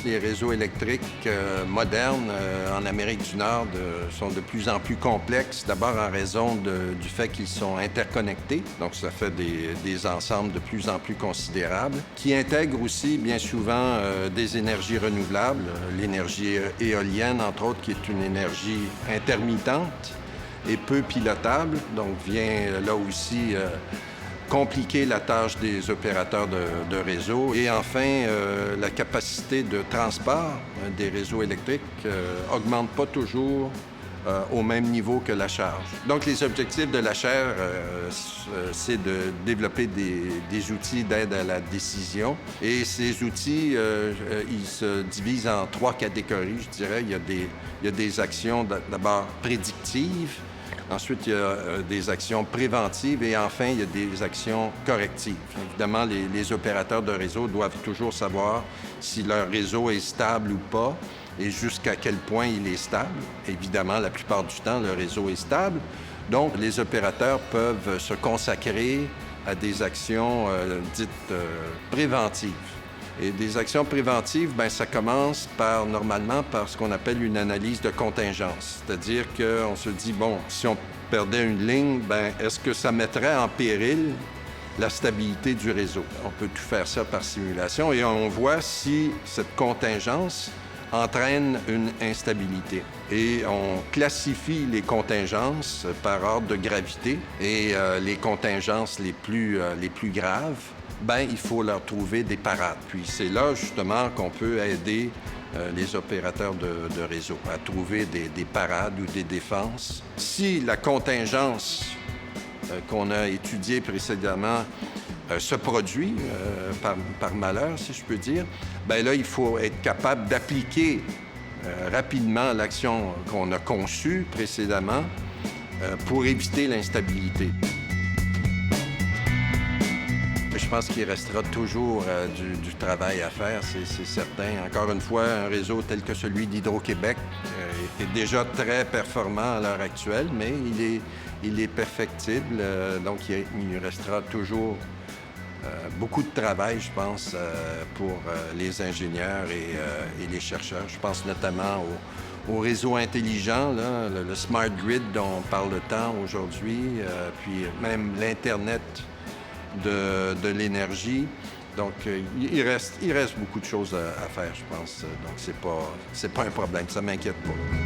les réseaux électriques modernes en Amérique du Nord sont de plus en plus complexes, d'abord en raison du fait qu'ils sont interconnectés, donc ça fait des ensembles de plus en plus considérables, qui intègrent aussi bien souvent des énergies renouvelables, l'énergie éolienne entre autres, qui est une énergie intermittente et peu pilotable, donc vient là aussi compliquer la tâche des opérateurs de réseau. Et enfin, la capacité de transport des réseaux électriques augmente pas toujours au même niveau que la charge. Donc, les objectifs de la chaire, c'est de développer des outils d'aide à la décision. Et ces outils, ils se divisent en 3 catégories, je dirais. Il y a des actions d'abord prédictives. Ensuite, il y a des actions préventives et enfin, il y a des actions correctives. Évidemment, les opérateurs de réseau doivent toujours savoir si leur réseau est stable ou pas et jusqu'à quel point il est stable. Évidemment, la plupart du temps, le réseau est stable. Donc, les opérateurs peuvent se consacrer à des actions dites préventives. Et des actions préventives, bien, ça commence normalement par ce qu'on appelle une analyse de contingence. C'est-à-dire qu'on se dit, bon, si on perdait une ligne, bien, est-ce que ça mettrait en péril la stabilité du réseau? On peut tout faire ça par simulation et on voit si cette contingence entraîne une instabilité. Et on classifie les contingences par ordre de gravité et les contingences les plus graves, bien, il faut leur trouver des parades. Puis c'est là, justement, qu'on peut aider les opérateurs de réseau à trouver des parades ou des défenses. Si la contingence qu'on a étudiée précédemment se produit par malheur, si je peux dire, bien là, il faut être capable d'appliquer rapidement l'action qu'on a conçue précédemment pour éviter l'instabilité. Je pense qu'il restera toujours du travail à faire, c'est certain. Encore une fois, un réseau tel que celui d'Hydro-Québec est déjà très performant à l'heure actuelle, mais il est perfectible, donc il restera toujours beaucoup de travail, je pense, pour les ingénieurs et les chercheurs. Je pense notamment au réseau intelligent, là, le smart grid dont on parle tant aujourd'hui, puis même l'Internet de l'énergie. Donc, il reste beaucoup de choses à faire, je pense. Donc, c'est pas un problème. Ça m'inquiète pas.